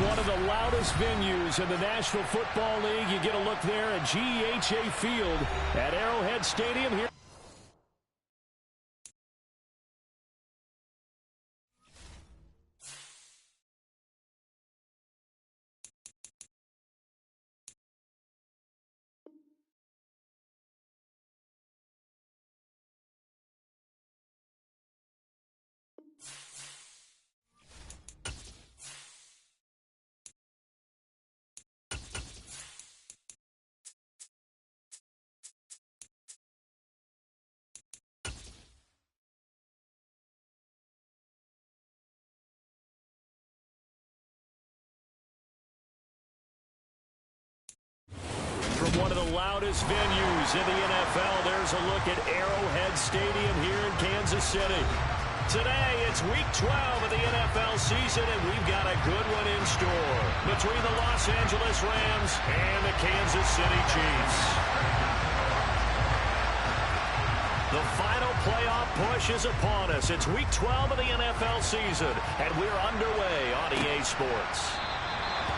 one of the loudest venues in the National Football League. You get a look there at GEHA Field at Arrowhead Stadium here. From one of the loudest venues in the NFL, there's a look at Arrowhead Stadium here in Kansas City. Today, it's Week 12 of the NFL season, and we've got a good one in store between the Los Angeles Rams and the Kansas City Chiefs. The final playoff push is upon us. It's Week 12 of the NFL season, and we're underway on EA Sports.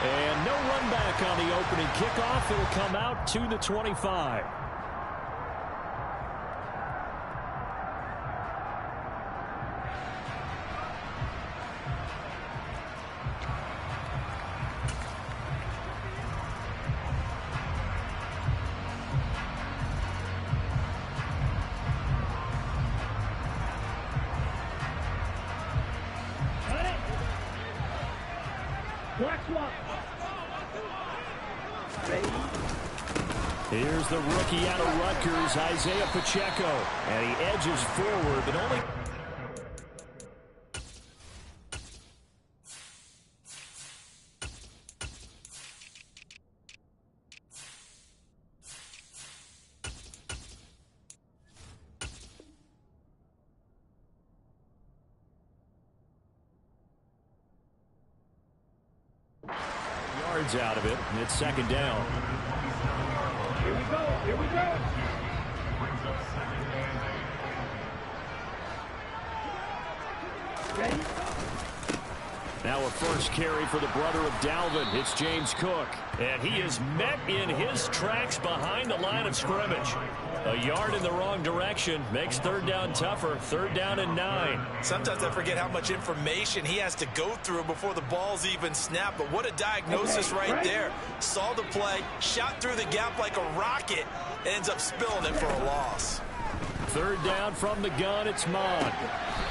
And no run back on the opening kickoff. It'll come out to the 25. Here's the rookie out of Rutgers, Isaiah Pacheco. And he edges forward, but only... yards out of it, and it's second down. Here we go. Here we go. Ready? Now a first carry for the brother of Dalvin. It's James Cook. And he is met in his tracks behind the line of scrimmage. A yard in the wrong direction makes third down tougher. Third down and 9. Sometimes I forget how much information he has to go through before the ball's even snapped. But what a diagnosis right there. Saw the play, shot through the gap like a rocket, ends up spilling it for a loss. Third down from the gun, it's Mond.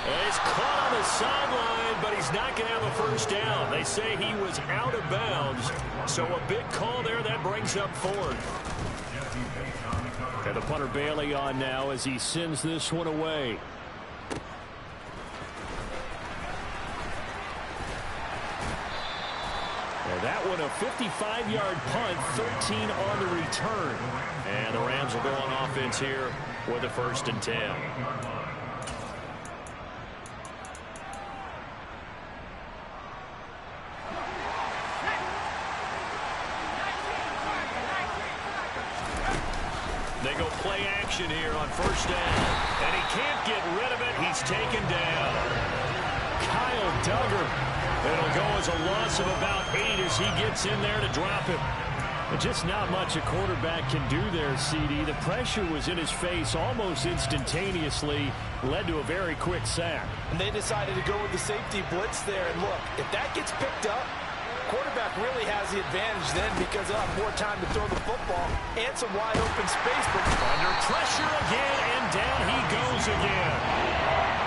And he's caught on the sideline, but he's not going to have a first down. They say he was out of bounds. So a big call there that brings up fourth. And the punter Bailey on now as he sends this one away. And that one a 55-yard punt, 13 on the return. And the Rams will go on offense here with a 1st and 10. They go play action here on 1st down. And he can't get rid of it. He's taken down. Kyle Duggar. It'll go as a loss of about 8 as he gets in there to drop him. But just not much a quarterback can do there, CD. The pressure was in his face almost instantaneously. Led to a very quick sack. And they decided to go with the safety blitz there. And look, if that gets picked up, quarterback really has the advantage then because they'll have more time to throw the football and some wide open space. But under pressure again, and down he goes again.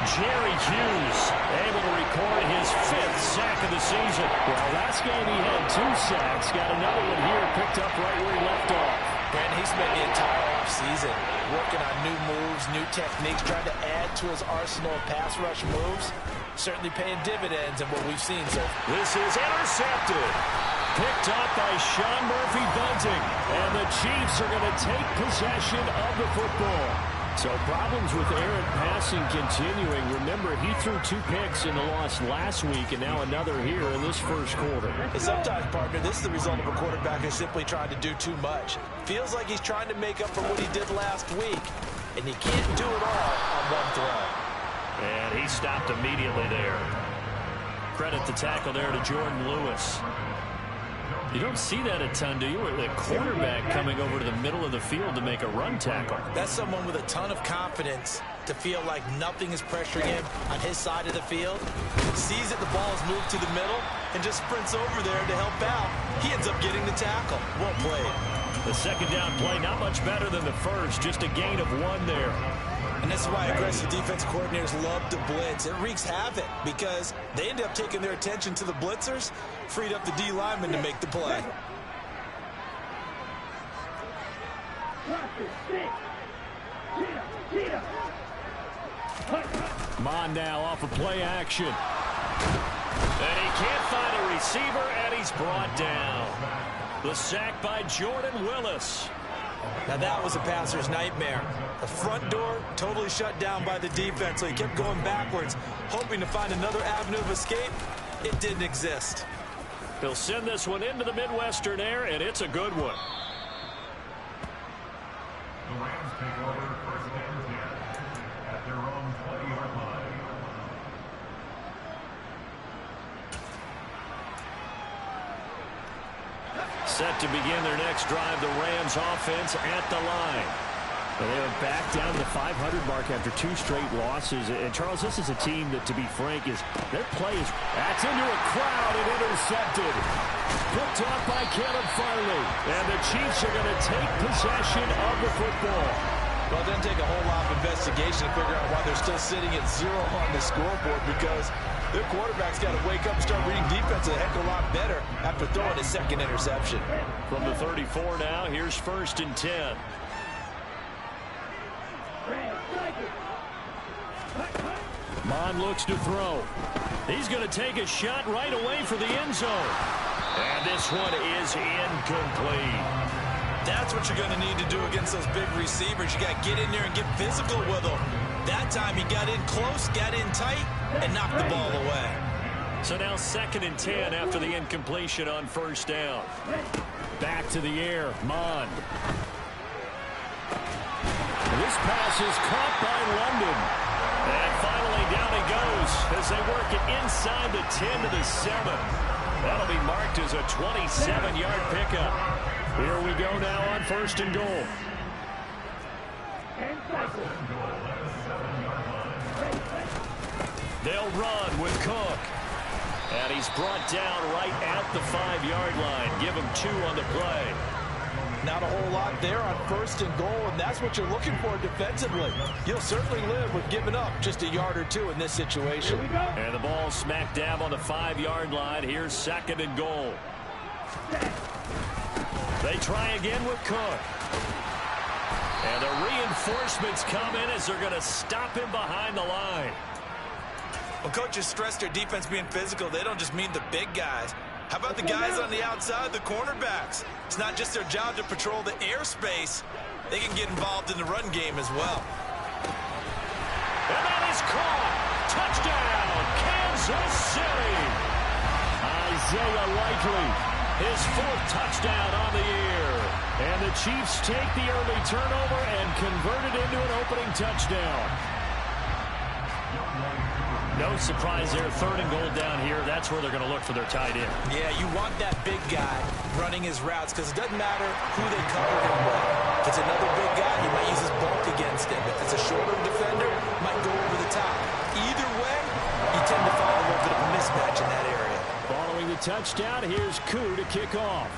Jerry Hughes able to record his 5th sack of the season. Well, last game he had 2 sacks. Got another one here picked up right where he left off. Brandon, he spent the entire offseason working on new moves, new techniques, trying to add to his arsenal of pass rush moves. Certainly paying dividends in what we've seen so far. This is intercepted. Picked up by Sean Murphy-Bunting. And the Chiefs are going to take possession of the football. So problems with errant passing continuing. Remember, he threw 2 picks in the loss last week, and now another here in this first quarter. And sometimes, partner, this is the result of a quarterback who's simply trying to do too much. Feels like he's trying to make up for what he did last week, and he can't do it all on one throw. And he stopped immediately there. credit the tackle there to Jordan Lewis. You don't see that a ton, do you? The quarterback coming over to the middle of the field to make a run tackle. That's someone with a ton of confidence to feel like nothing is pressuring him on his side of the field. Sees that the ball is moved to the middle and just sprints over there to help out. He ends up getting the tackle. Well played. The second down play, not much better than the first. Just a gain of 1 there. And this is why aggressive defense coordinators love to blitz. It wreaks havoc because they end up taking their attention to the blitzers, freed up the D lineman to make the play. Mon now off of play action. And he can't find a receiver, and he's brought down. The sack by Jordan Willis. Now that was a passer's nightmare. The front door totally shut down by the defense, so he kept going backwards, hoping to find another avenue of escape. It didn't exist. He'll send this one into the Midwestern air, and it's a good one. The Rams take over first and 10 at their own 20-yard line. Set to begin their next drive, the Rams offense at the line. And they are back down to the 500 mark after 2 straight losses. And, Charles, this is a team that, to be frank, their play is... That's into a crowd and intercepted. Picked off by Caleb Farley. And the Chiefs are going to take possession of the football. Well, it doesn't take a whole lot of investigation to figure out why they're still sitting at 0 on the scoreboard, because their quarterback's got to wake up and start reading defense a heck of a lot better after throwing his second interception. From the 34 now, here's 1st and 10. Mon looks to throw. He's going to take a shot right away for the end zone. And this one is incomplete. That's what you're going to need to do against those big receivers. You got to get in there and get physical with them. That time he got in close, got in tight, and knocked the ball away. So now 2nd and 10 after the incompletion on 1st down. Back to the air, Mon. This pass is caught by London. And finally down he goes as they work it inside the 10 to the 7. That'll be marked as a 27-yard pickup. Here we go now on 1st and goal. They'll run with Cook. And he's brought down right at the 5-yard line. Give him 2 on the play. Not a whole lot there on 1st and goal, and that's what you're looking for defensively. You'll certainly live with giving up just a yard or 2 in this situation. And the ball smack dab on the 5-yard line. Here's 2nd and goal. They try again with Cook. And the reinforcements come in as they're going to stop him behind the line. Well, coaches stress their defense being physical. They don't just mean the big guys. How about the guys on the outside, the cornerbacks? It's not just their job to patrol the airspace. They can get involved in the run game as well. And that is caught. Touchdown, Kansas City. Isaiah Likely, his 4th touchdown on the year. And the Chiefs take the early turnover and convert it into an opening touchdown. No surprise there. 3rd and goal down here. That's where they're going to look for their tight end. Yeah, you want that big guy running his routes because it doesn't matter who they cover him with. If it's another big guy, he might use his bulk against him. If it's a shorter defender, he might go over the top. Either way, you tend to find a little bit of a mismatch in that area. Following the touchdown, here's Koo to kick off.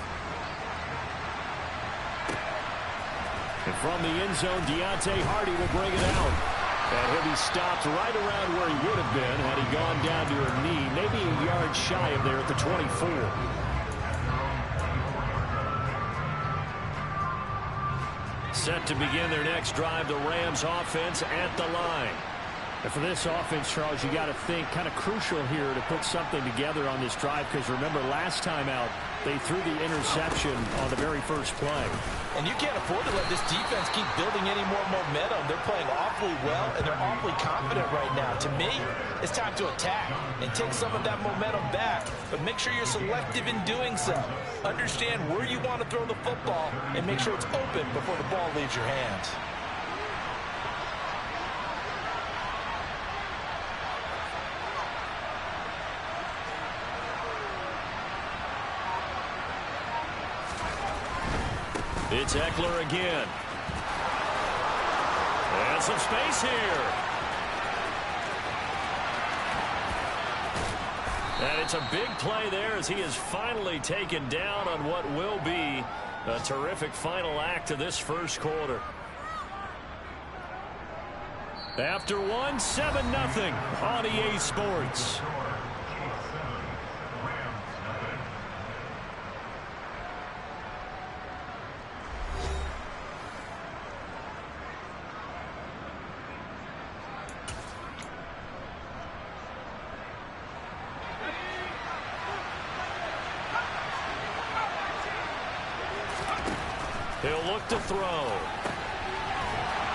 And from the end zone, Deontay Hardy will bring it out. And he'll be stopped right around where he would have been had he gone down to a knee, maybe a yard shy of there at the 24. Set to begin their next drive, the Rams offense at the line. And for this offense, Charles, you got to think kind of crucial here to put something together on this drive, because remember last time out, they threw the interception on the very first play. And you can't afford to let this defense keep building any more momentum. They're playing awfully well, and they're awfully confident right now. To me, it's time to attack and take some of that momentum back, but make sure you're selective in doing so. Understand where you want to throw the football and make sure it's open before the ball leaves your hands. It's Eckler again. And some space here. And it's a big play there as he is finally taken down on what will be a terrific final act of this first quarter. After one, 7-0 on EA Sports. He'll look to throw.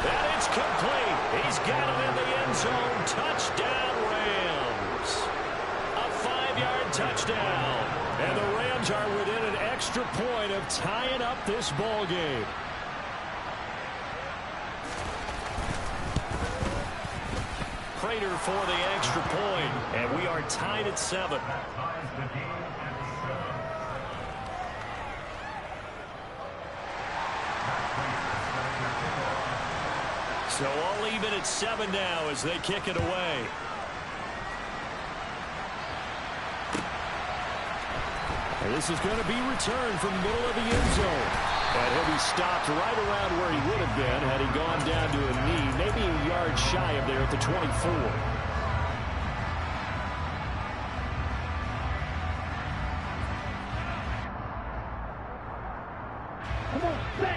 And it's complete. He's got it in the end zone. Touchdown, Rams. A 5-yard touchdown. And the Rams are within an extra point of tying up this ball game. Prater for the extra point. And we are tied at 7. So all even at 7 now as they kick it away. And this is going to be returned from the middle of the end zone. And he'll be stopped right around where he would have been had he gone down to a knee, maybe a yard shy of there at the 24.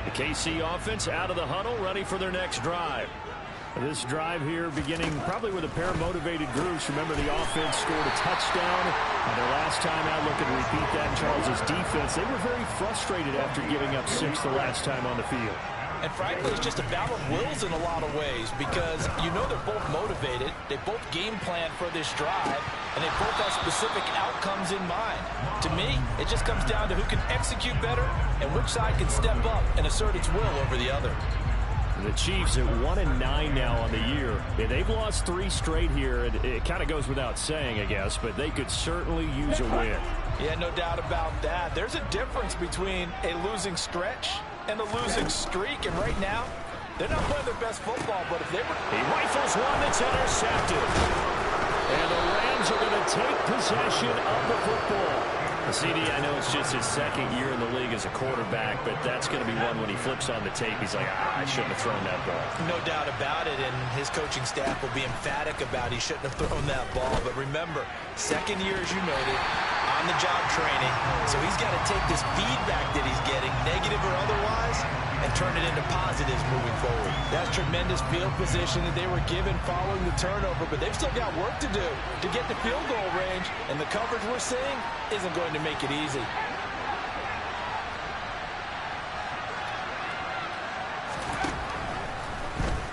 The KC offense out of the huddle, ready for their next drive. This drive here beginning probably with a pair of motivated groups. Remember, the offense scored a touchdown on their last time out. Looking to repeat that in Charles's defense. They were very frustrated after giving up 6 the last time on the field. And frankly, it's just a battle of wills in a lot of ways because you know they're both motivated. They both game plan for this drive, and they both have specific outcomes in mind. To me, it just comes down to who can execute better and which side can step up and assert its will over the other. The Chiefs at 1-9 now on the year. Yeah, they've lost 3 straight here. It kind of goes without saying, I guess, but they could certainly use a win. Yeah, no doubt about that. There's a difference between a losing stretch and a losing streak, and right now, they're not playing their best football, but if they were... He rifles one that's intercepted. And the Rams are going to take possession of the football. CD, I know it's just his second year in the league as a quarterback, but that's going to be one when he flips on the tape. He's like, I shouldn't have thrown that ball. No doubt about it, and his coaching staff will be emphatic about he shouldn't have thrown that ball. But remember, second year, as you noted, on-the-job training. So he's got to take this feedback that he's getting, negative or otherwise, and turn it into positives moving forward. That's tremendous field position that they were given following the turnover, but they've still got work to do to get to field goal range, and the coverage we're seeing isn't going to make it easy.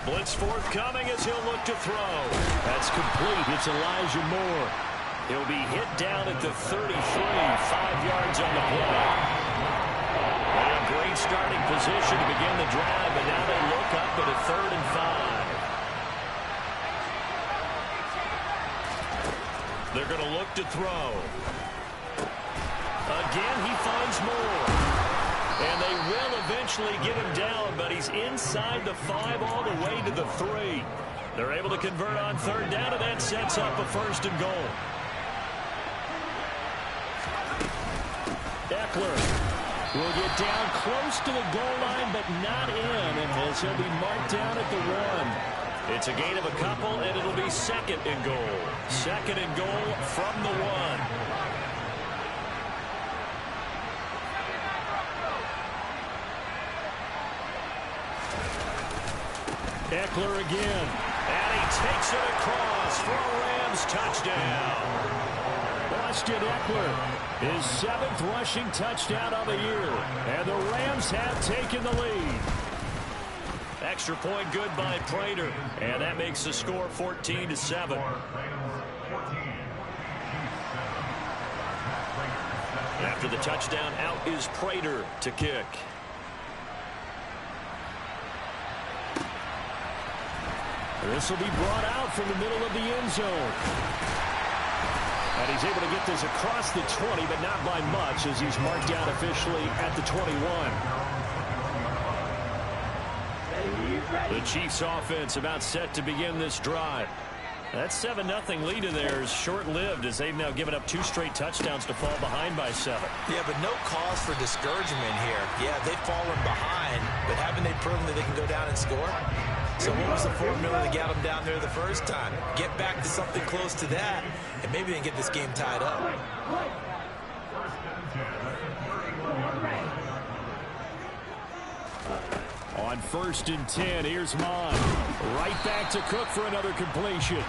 Blitz forthcoming as he'll look to throw. That's complete. It's Elijah Moore. He'll be hit down at the 33, 5 yards on the play. And a great starting position to begin the drive, and now they look up at a 3rd and 5. They're going to look to throw. Again, he finds Moore. And they will eventually get him down, but he's inside the 5 all the way to the 3. They're able to convert on 3rd down, and that sets up a 1st and goal. Eckler will get down close to the goal line, but not in, as he'll be marked down at the 1. It's a gain of a couple, and it'll be 2nd and goal. 2nd and goal from the 1. Eckler again, and he takes it across for a Rams touchdown. Austin Eckler, his 7th rushing touchdown of the year, and the Rams have taken the lead. Extra point good by Prater, and that makes the score 14-7. After the touchdown, out is Prater to kick. This will be brought out from the middle of the end zone. And he's able to get this across the 20, but not by much, as he's marked down officially at the 21. The Chiefs offense about set to begin this drive. That 7-0 lead of theirs short-lived as they've now given up 2 straight touchdowns to fall behind by 7. Yeah, but no cause for discouragement here. Yeah, they've fallen behind, but haven't they proven that they can go down and score? So what was the formula that got them down there the first time? Get back to something close to that, and maybe they can get this game tied up. On 1st and 10, here's Mon. Right back to Cook for another completion.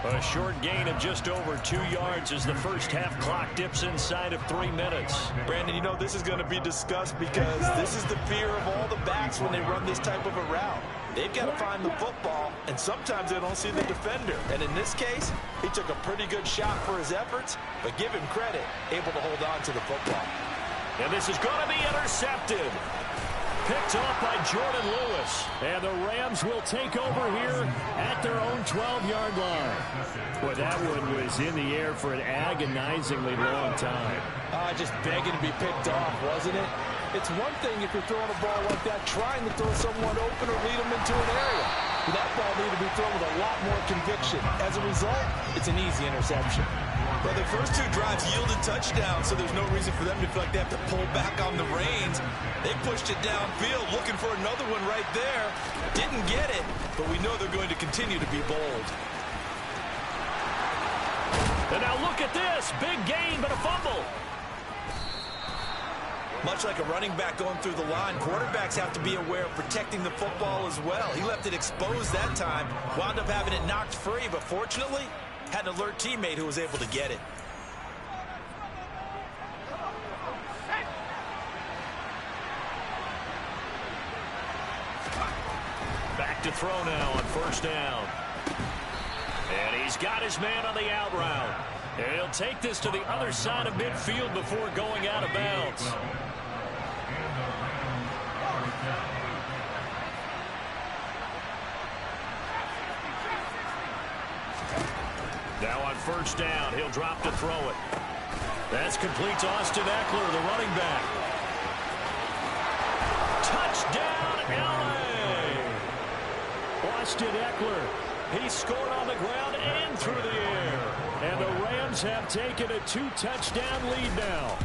A short gain of just over 2 yards as the first half clock dips inside of 3 minutes. Brandon, you know this is going to be discussed because this is the fear of all the backs when they run this type of a route. They've got to find the football, and sometimes they don't see the defender. And in this case, he took a pretty good shot for his efforts, but give him credit, able to hold on to the football. And this is going to be intercepted. Picked off by Jordan Lewis. And the Rams will take over here at their own 12-yard line. Boy, that one was in the air for an agonizingly long time. Just begging to be picked off, wasn't it? It's one thing if you're throwing a ball like that, trying to throw someone open or lead them into an area. But that ball needed to be thrown with a lot more conviction. As a result, it's an easy interception. Well, the first 2 drives yielded touchdowns, so there's no reason for them to feel like they have to pull back on the reins. They pushed it downfield, looking for another one right there. Didn't get it, but we know they're going to continue to be bold. And now look at this. Big gain, but a fumble. Much like a running back going through the line, quarterbacks have to be aware of protecting the football as well. He left it exposed that time, wound up having it knocked free, but fortunately, had an alert teammate who was able to get it. Back to throw now on 1st down. And he's got his man on the out route. And he'll take this to the other side of midfield before going out of bounds. Now on 1st down, he'll drop to throw it. That's complete to Austin Eckler, the running back. Touchdown, LA! Austin Eckler, he scored on the ground and through the air. And the Rams have taken a 2-touchdown lead now.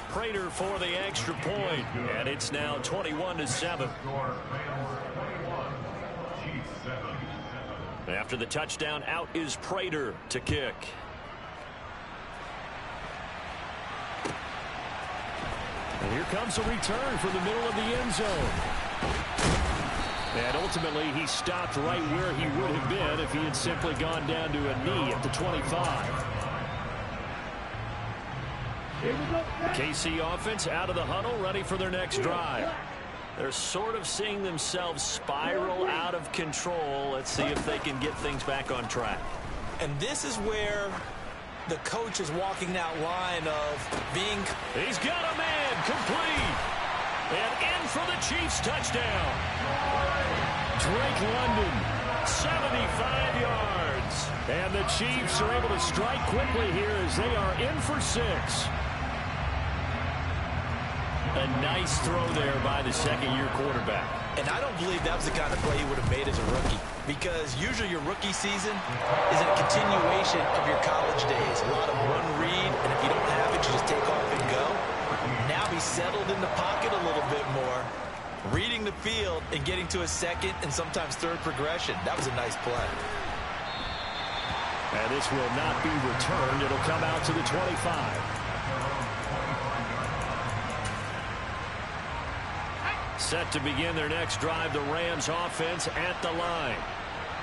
Prater for the extra point, and it's now 21-7. After the touchdown, out is Prater to kick. And here comes a return from the middle of the end zone. And ultimately, he stopped right where he would have been if he had simply gone down to a knee at the 25. KC offense out of the huddle, ready for their next drive. They're sort of seeing themselves spiral out of control. Let's see if they can get things back on track. And this is where the coach is walking that line of being... He's got a man complete. And in for the Chiefs touchdown. Drake London, 75 yards. And the Chiefs are able to strike quickly here as they are in for 6. A nice throw there by the second-year quarterback. And I don't believe that was the kind of play he would have made as a rookie, because usually your rookie season is a continuation of your college days. A lot of one read, and if you don't have it, you just take off and go. Now he's settled in the pocket a little bit more, reading the field and getting to a second and sometimes third progression. That was a nice play. And this will not be returned. It'll come out to the 25. Set to begin their next drive, the Rams offense at the line.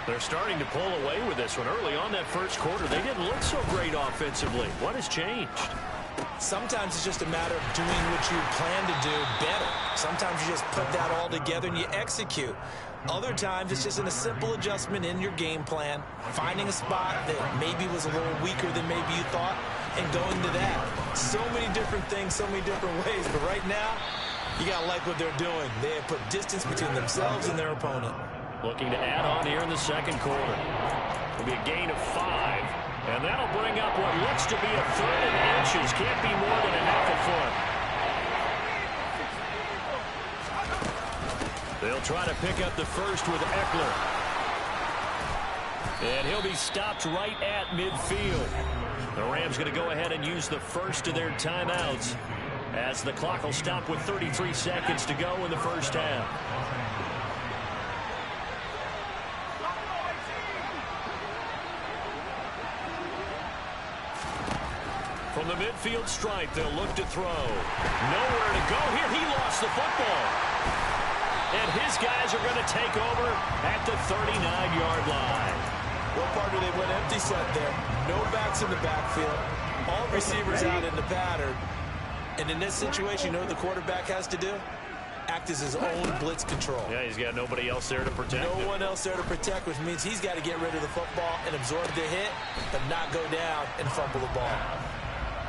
They're starting to pull away with this one. Early on that first quarter, they didn't look so great offensively. What has changed? Sometimes it's just a matter of doing what you plan to do better. Sometimes you just put that all together and you execute. Other times it's just in a simple adjustment in your game plan, finding a spot that maybe was a little weaker than maybe you thought, and going to that. So many different things, so many different ways, but right now, you got to like what they're doing. They have put distance between themselves and their opponent. Looking to add on here in the second quarter. It'll be a gain of 5. And that'll bring up what looks to be a 3rd and inches. Can't be more than a half a foot. They'll try to pick up the first with Eckler. And he'll be stopped right at midfield. The Rams going to go ahead and use the first of their timeouts as the clock will stop with 33 seconds to go in the first half. From the midfield stripe, they'll look to throw. Nowhere to go here. He lost the football. And his guys are going to take over at the 39-yard line. What partner they went empty set there. No backs in the backfield. All receivers out in the pattern. And in this situation, you know what the quarterback has to do? Act as his own blitz control. Yeah, he's got nobody else there to protect him. No one else there to protect, which means he's got to get rid of the football and absorb the hit, but not go down and fumble the ball.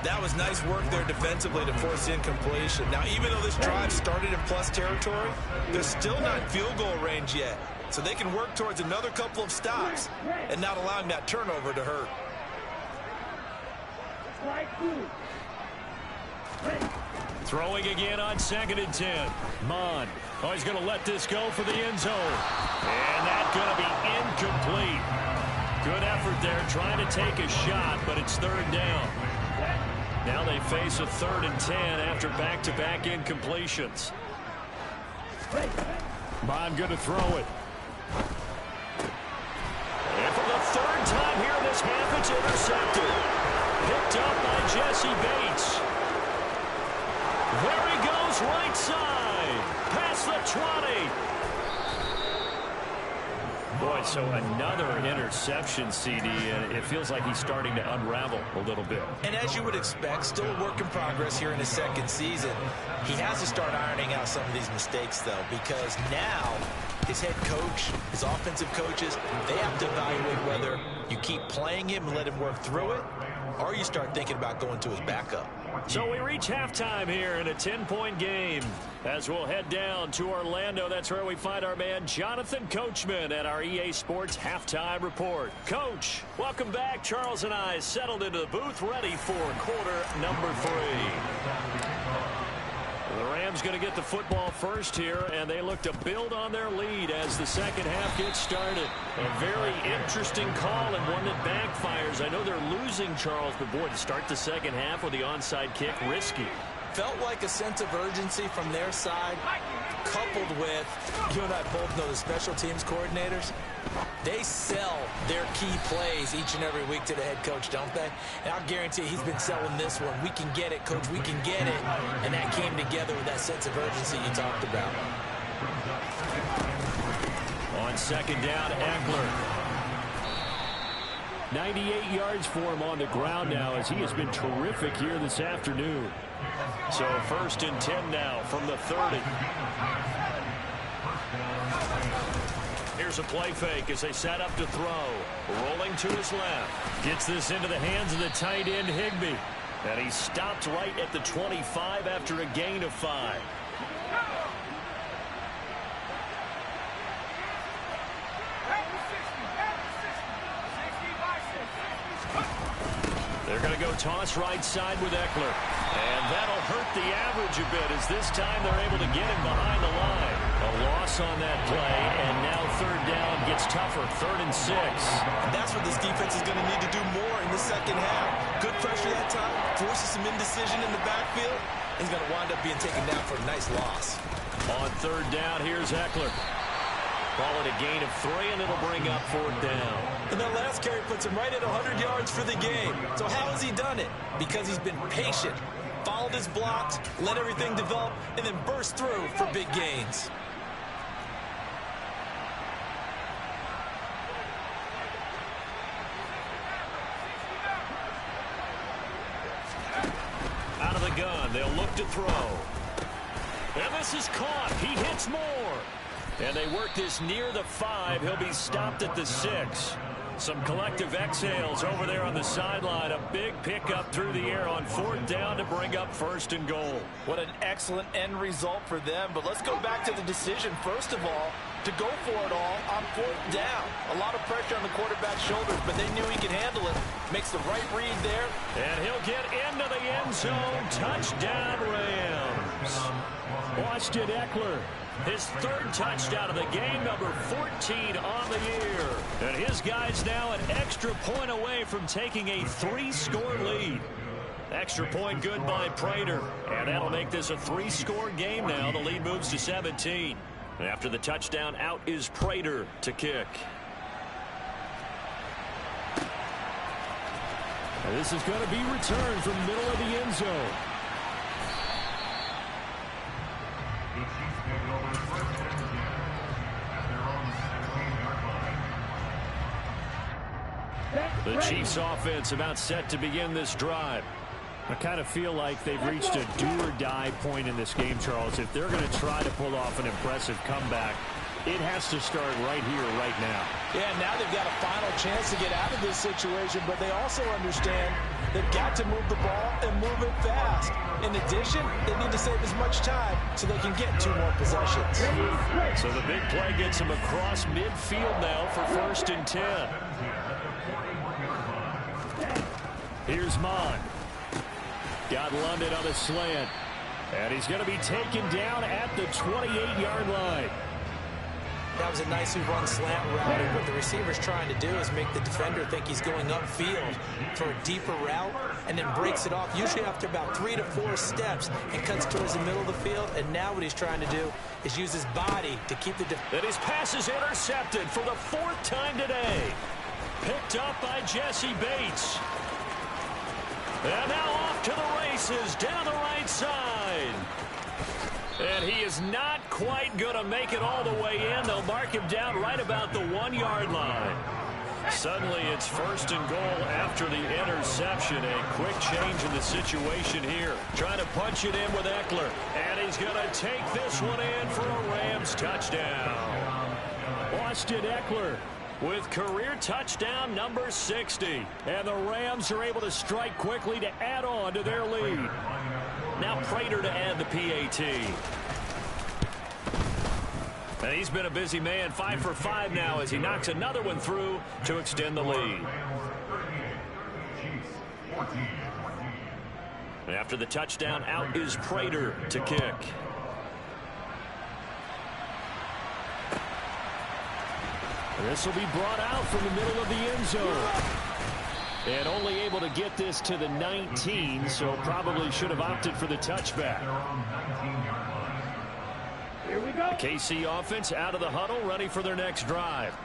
That was nice work there defensively to force incompletion. Now, even though this drive started in plus territory, they're still not in field goal range yet. So they can work towards another couple of stops and not allowing that turnover to hurt. Throwing again on 2nd and 10. Mon. Oh, he's going to let this go for the end zone. And that's going to be incomplete. Good effort there trying to take a shot, but it's 3rd down. Now they face a 3rd and 10 after back-to-back incompletions. Mon going to throw it. And for the 3rd time here in this half, it's intercepted. Picked up by Jesse Bates. There he goes, right side. Past the 20. Boy, so another interception, CD, and it feels like he's starting to unravel a little bit. And as you would expect, still a work in progress here in his 2nd season. He has to start ironing out some of these mistakes, though, because now his head coach, his offensive coaches, they have to evaluate whether you keep playing him and let him work through it, or you start thinking about going to his backup. So we reach halftime here in a 10-point game. As we'll head down to Orlando, that's where we find our man Jonathan Coachman at our EA Sports Halftime Report. Coach, welcome back. Charles and I settled into the booth, ready for quarter number 3. The Rams going to get the football first here, and they look to build on their lead as the second half gets started. A very interesting call and one that backfires. I know they're losing, Charles, but boy, to start the second half with the onside kick, risky. Felt like a sense of urgency from their side, coupled with, you and I both know the special teams coordinators, they sell their key plays each and every week to the head coach, don't they? And I'll guarantee he's been selling this one. We can get it, coach, we can get it. And that came together with that sense of urgency you talked about. On 2nd down, Eckler. 98 yards for him on the ground now as he has been terrific here this afternoon. So 1st and 10 now from the 30. Here's a play fake as they set up to throw. Rolling to his left. Gets this into the hands of the tight end, Higbee. And he stopped right at the 25 after a gain of 5. They're going to go toss right side with Eckler. And that'll hurt the average a bit as this time they're able to get him behind the line. A loss on that play, and now 3rd down gets tougher, 3rd and 6. And that's what this defense is going to need to do more in the second half. Good pressure that time, forces some indecision in the backfield. He's going to wind up being taken down for a nice loss. On 3rd down, here's Eckler. Call it a gain of 3, and it'll bring up 4th down. And that last carry puts him right at 100 yards for the game. So how has he done it? Because he's been patient, followed his blocks, let everything develop, and then burst through for big gains. Out of the gun, they'll look to throw. And this is caught. He hits more. And they work this near the 5. He'll be stopped at the 6. Some collective exhales over there on the sideline. A big pickup through the air on 4th down to bring up 1st and goal. What an excellent end result for them. But let's go back to the decision. First of all, to go for it all on 4th down. A lot of pressure on the quarterback's shoulders, but they knew he could handle it. Makes the right read there. And he'll get into the end zone. Touchdown, Rams. Austin Eckler, his 3rd touchdown of the game, number 14 on the year. And his guys now an extra point away from taking a 3-score lead. Extra point good by Prater. And that'll make this a 3-score game now. The lead moves to 17. After the touchdown, out is Prater to kick. And this is going to be returned from the middle of the end zone. The Chiefs offense about set to begin this drive. I kind of feel like they've reached a do-or-die point in this game, Charles. If they're going to try to pull off an impressive comeback, it has to start right here, right now. Yeah, now they've got a final chance to get out of this situation, but they also understand they've got to move the ball and move it fast. In addition, they need to save as much time so they can get 2 more possessions. So the big play gets them across midfield now for 1st and 10. Here's Mon. Got London on the slant. And he's going to be taken down at the 28-yard line. That was a nicely run slant route. And what the receiver's trying to do is make the defender think he's going upfield for a deeper route and then breaks it off, usually after about 3 to 4 steps, and cuts towards the middle of the field. And now what he's trying to do is use his body to keep the defender. And his pass is intercepted for the 4th time today. Picked up by Jesse Bates. And now off to the races down the right side. And he is not quite going to make it all the way in. They'll mark him down right about the 1-yard line. Suddenly it's 1st and goal after the interception. A quick change in the situation here. Trying to punch it in with Eckler. And he's going to take this one in for a Rams touchdown. Austin Eckler with career touchdown number 60. And the Rams are able to strike quickly to add on to their lead. Now Prater to add the PAT. And he's been a busy man, 5 for 5 now as he knocks another one through to extend the lead. After the touchdown, out is Prater to kick. This will be brought out from the middle of the end zone. And only able to get this to the 19, so probably should have opted for the touchback. Here we go. The KC offense out of the huddle, ready for their next drive.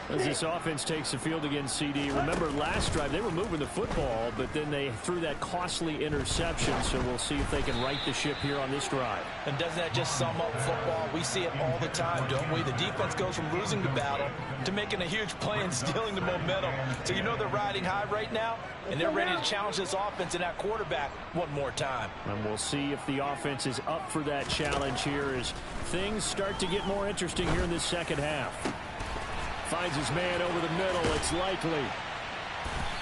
As this offense takes the field against CD. Remember last drive, they were moving the football, but then they threw that costly interception, so we'll see if they can right the ship here on this drive. And doesn't that just sum up football? We see it all the time, don't we? The defense goes from losing the battle to making a huge play and stealing the momentum. So you know they're riding high right now, and they're ready to challenge this offense and that quarterback one more time. And we'll see if the offense is up for that challenge here as things start to get more interesting here in this second half. Finds his man over the middle. It's likely.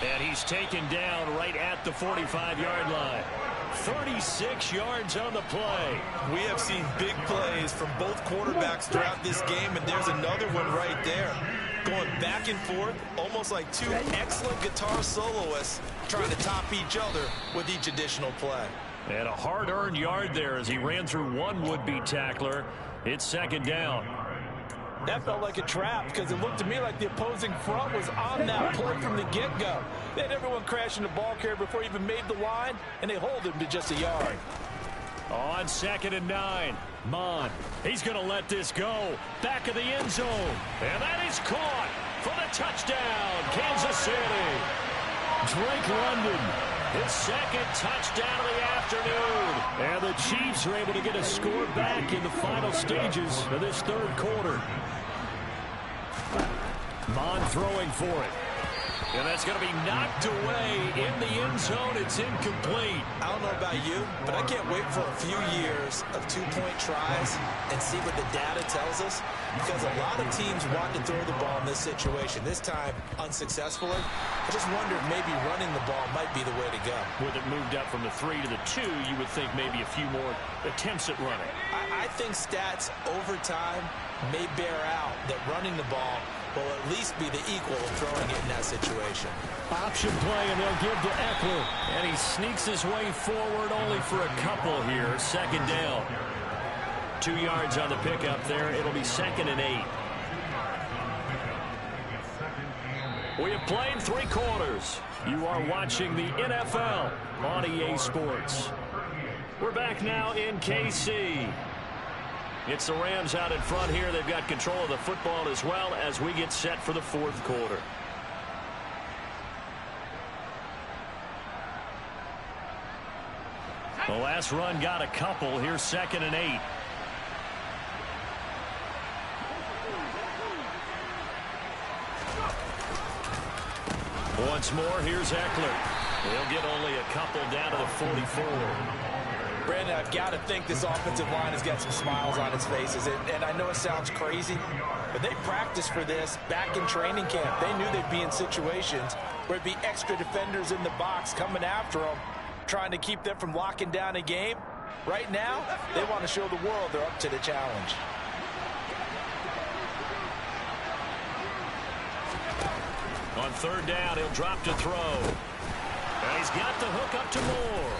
And he's taken down right at the 45-yard line. 36 yards on the play. We have seen big plays from both quarterbacks throughout this game, and there's another one right there. Going back and forth, almost like 2 excellent guitar soloists trying to top each other with each additional play. And a hard-earned yard there as he ran through one would-be tackler. It's second down. That felt like a trap because it looked to me like the opposing front was on that play from the get-go. They had everyone crashing the ball carrier before he even made the line, and they hold him to just a yard. On 2nd and 9, Mon. He's going to let this go. Back of the end zone. And that is caught for the touchdown, Kansas City. Drake London, his 2nd touchdown of the afternoon. And the Chiefs are able to get a score back in the final stages of this 3rd quarter. Mon throwing for it. And that's going to be knocked away in the end zone. It's incomplete. I don't know about you, but I can't wait for a few years of two-point tries and see what the data tells us, because a lot of teams want to throw the ball in this situation. This time, unsuccessfully. I just wonder if maybe running the ball might be the way to go. With it moved up from the 3 to the 2, you would think maybe a few more attempts at running. I think stats over time may bear out that running the ball will at least be the equal of throwing it in that situation. Option play, and they'll give to Eckler. And he sneaks his way forward only for a couple here. Second down. 2 yards on the pickup there. It'll be 2nd and 8. We have played 3 quarters. You are watching the NFL on EA Sports. We're back now in KC. It's the Rams out in front here. They've got control of the football as well as we get set for the 4th quarter. The last run got a couple. Here's 2nd and 8. Once more, here's Eckler. He'll get only a couple down to the 44. Brandon, I've got to think this offensive line has got some smiles on its faces. And I know it sounds crazy, but they practiced for this back in training camp. They knew they'd be in situations where it'd be extra defenders in the box coming after them, trying to keep them from locking down a game. Right now, they want to show the world they're up to the challenge. On 3rd down, he'll drop to throw. And he's got the hook up to Moore.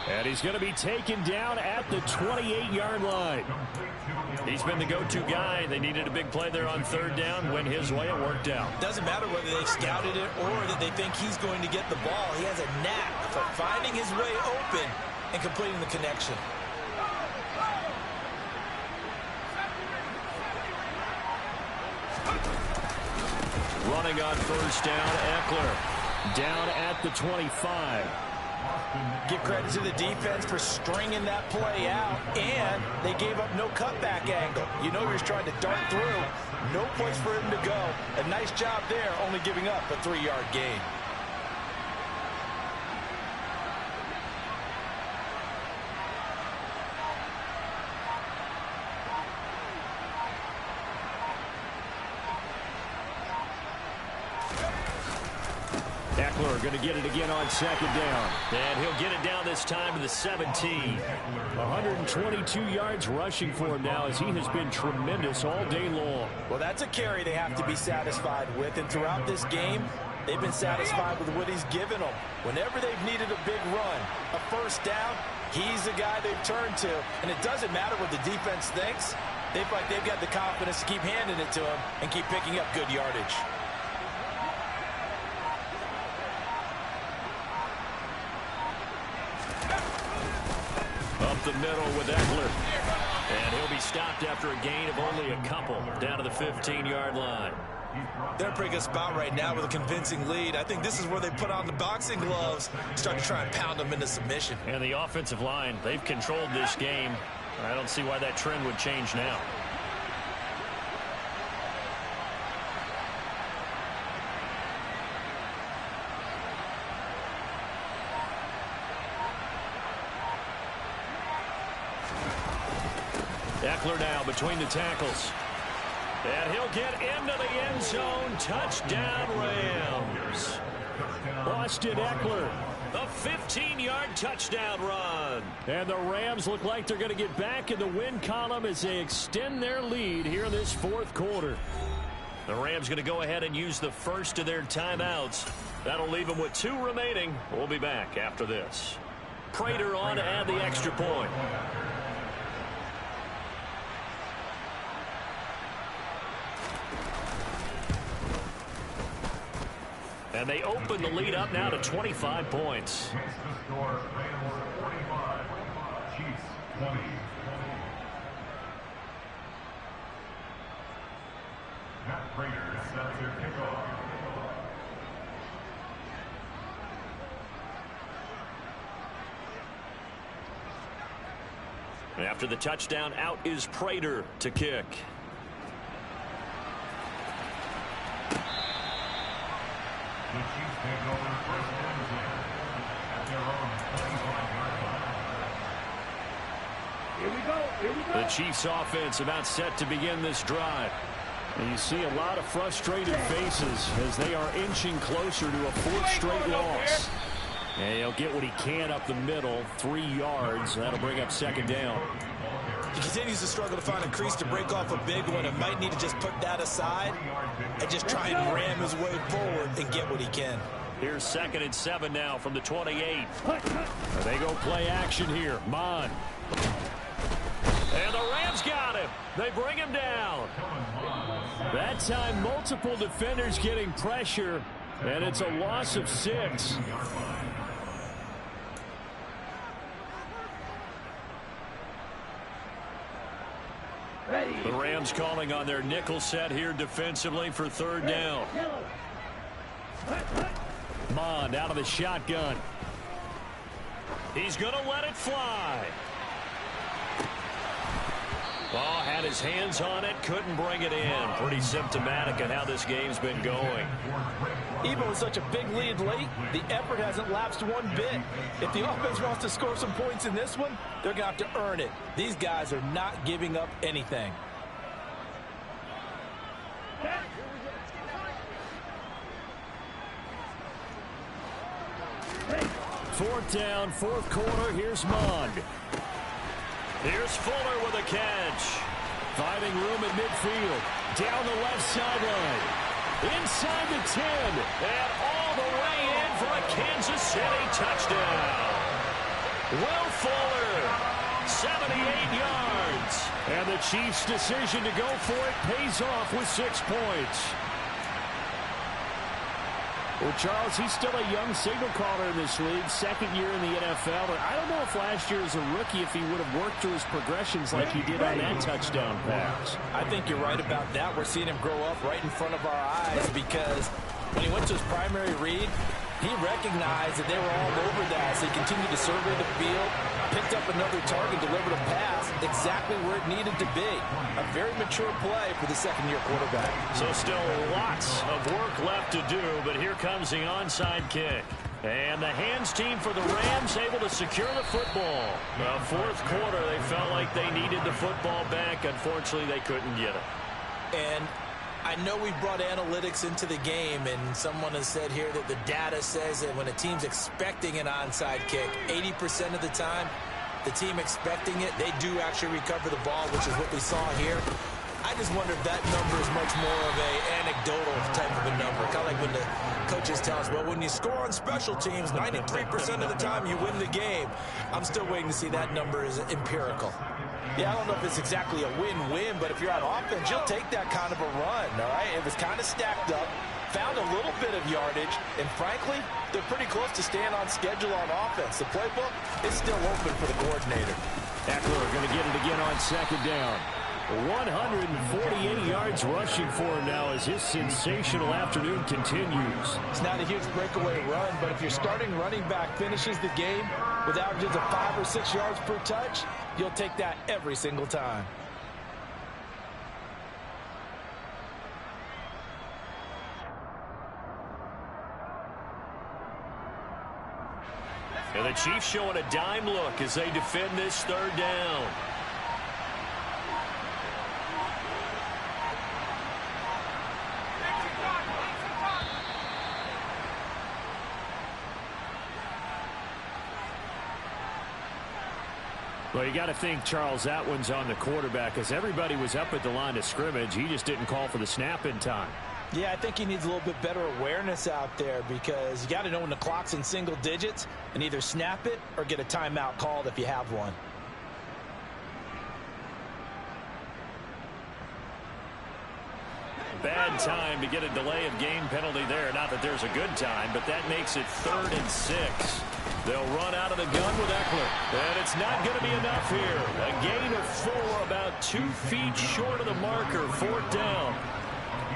And he's going to be taken down at the 28-yard line. He's been the go-to guy. They needed a big play there on 3rd down. Went his way, it worked out. Doesn't matter whether they've scouted it or that they think he's going to get the ball. He has a knack for finding his way open and completing the connection. Running on 1st down, Eckler. Down at the 25. Give credit to the defense for stringing that play out, and they gave up no cutback angle. You know he was trying to dart through. No place for him to go. A nice job there, only giving up a 3-yard gain. Eckler going to get it again on 2nd down. And he'll get it down this time to the 17. 122 yards rushing for him now as he has been tremendous all day long. Well, that's a carry they have to be satisfied with. And throughout this game, they've been satisfied with what he's given them. Whenever they've needed a big run, a 1st down, he's the guy they've turned to. And it doesn't matter what the defense thinks. They feel like they've got the confidence to keep handing it to him and keep picking up good yardage. Up the middle with Eckler. And he'll be stopped after a gain of only a couple down to the 15-yard line. They're in a pretty good spot right now with a convincing lead. I think this is where they put on the boxing gloves, start to try and pound them into submission. And the offensive line, they've controlled this game. I don't see why that trend would change now. Eckler now between the tackles. And he'll get into the end zone. Touchdown, Rams. Austin Eckler, a 15-yard touchdown run. And the Rams look like they're going to get back in the win column as they extend their lead here in this 4th quarter. The Rams going to go ahead and use the first of their timeouts. That'll leave them with 2 remaining. We'll be back after this. Prater on to add the extra point. And they open the lead up now to 25 points. Makes the score Rams 45, Chiefs 20. Matt Prater set to kick off. After the touchdown, out is Prater to kick. The Chiefs take over first and 10 at their own 25-yard line. The Chiefs offense about set to begin this drive. And you see a lot of frustrated faces as they are inching closer to a fourth straight loss. And he'll get what he can up the middle, 3 yards. That'll bring up second down. He continues to struggle to find a crease to break off a big one and might need to just put that aside and just try and ram his way forward and get what he can. Here's 2nd and 7 now from the 28. They go play action here. Mon. And the Rams got him. They bring him down. That time, multiple defenders getting pressure, and it's a loss of 6. The Rams calling on their nickel set here defensively for 3rd down. Mond out of the shotgun. He's going to let it fly. Ball had his hands on it, couldn't bring it in. Pretty symptomatic of how this game's been going. Even with such a big lead late, the effort hasn't lapsed one bit. If the offense wants to score some points in this one, they're going to have to earn it. These guys are not giving up anything. Fourth down, 4th quarter. Here's Mond. Here's Fuller with a catch. Finding room at midfield. Down the left sideline. Inside the 10. And all the way in for a Kansas City touchdown. Will Fuller, 78 yards. And the Chiefs' decision to go for it pays off with 6 points. Well, Charles, he's still a young signal caller in this league, 2nd year in the NFL. But I don't know if last year as a rookie, if he would have worked through his progressions like he did on that touchdown pass. I think you're right about that. We're seeing him grow up right in front of our eyes because when he went to his primary read, he recognized that they were all over that. So he continued to survey the field, picked up another target, delivered a pass exactly where it needed to be. A very mature play for the 2nd-year quarterback. So still lots of work left to do, but here comes the onside kick. And the hands team for the Rams able to secure the football. The 4th quarter, they felt like they needed the football back. Unfortunately, they couldn't get it. And I know we brought analytics into the game, and someone has said here that the data says that when a team's expecting an onside kick, 80% of the time, the team expecting it, they do actually recover the ball, which is what we saw here. I just wonder if that number is much more of a anecdotal type of a number. Kind of like when the coaches tell us, well, when you score on special teams, 93% of the time you win the game. I'm still waiting to see that number is empirical. Yeah, I don't know if it's exactly a win-win, but if you're on offense, you'll take that kind of a run, all right? It was kind of stacked up, found a little bit of yardage, and frankly, they're pretty close to staying on schedule on offense. The playbook is still open for the coordinator. Eckler going to get it again on 2nd down. 148 yards rushing for him now as his sensational afternoon continues. It's not a huge breakaway run, but if your starting running back finishes the game with averages of 5 or 6 yards per touch, you'll take that every single time. And the Chiefs showing a dime look as they defend this 3rd down. Well, you got to think, Charles, that one's on the quarterback as everybody was up at the line of scrimmage. He just didn't call for the snap in time. Yeah, I think he needs a little bit better awareness out there because you got to know when the clock's in single digits and either snap it or get a timeout called if you have one. Bad time to get a delay of game penalty there. Not that there's a good time, but that makes it 3rd and 6. They'll run out of the gun with Eckler. And it's not going to be enough here. A gain of 4, about 2 feet short of the marker. 4th down.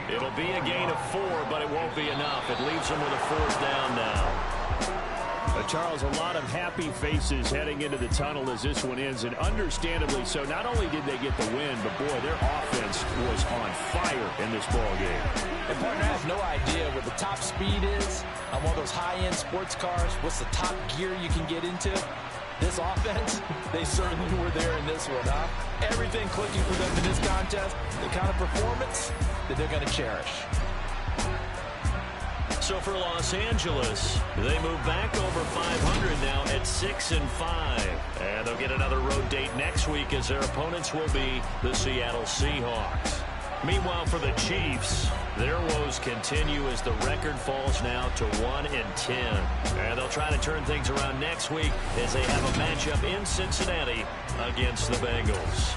It'll be a gain of 4, but it won't be enough. It leaves them with a 4th down now. Charles, a lot of happy faces heading into the tunnel as this one ends, and understandably so. Not only did they get the win, but, boy, their offense was on fire in this ball game. And, partner, I have no idea what the top speed is on one of those high-end sports cars. What's the top gear you can get into? This offense, they certainly were there in this one, huh? Everything clicking for them in this contest, the kind of performance that they're going to cherish. So for Los Angeles, they move back over 500 now at 6-5. And they'll get another road date next week as their opponents will be the Seattle Seahawks. Meanwhile, for the Chiefs, their woes continue as the record falls now to 1-10. And they'll try to turn things around next week as they have a matchup in Cincinnati against the Bengals.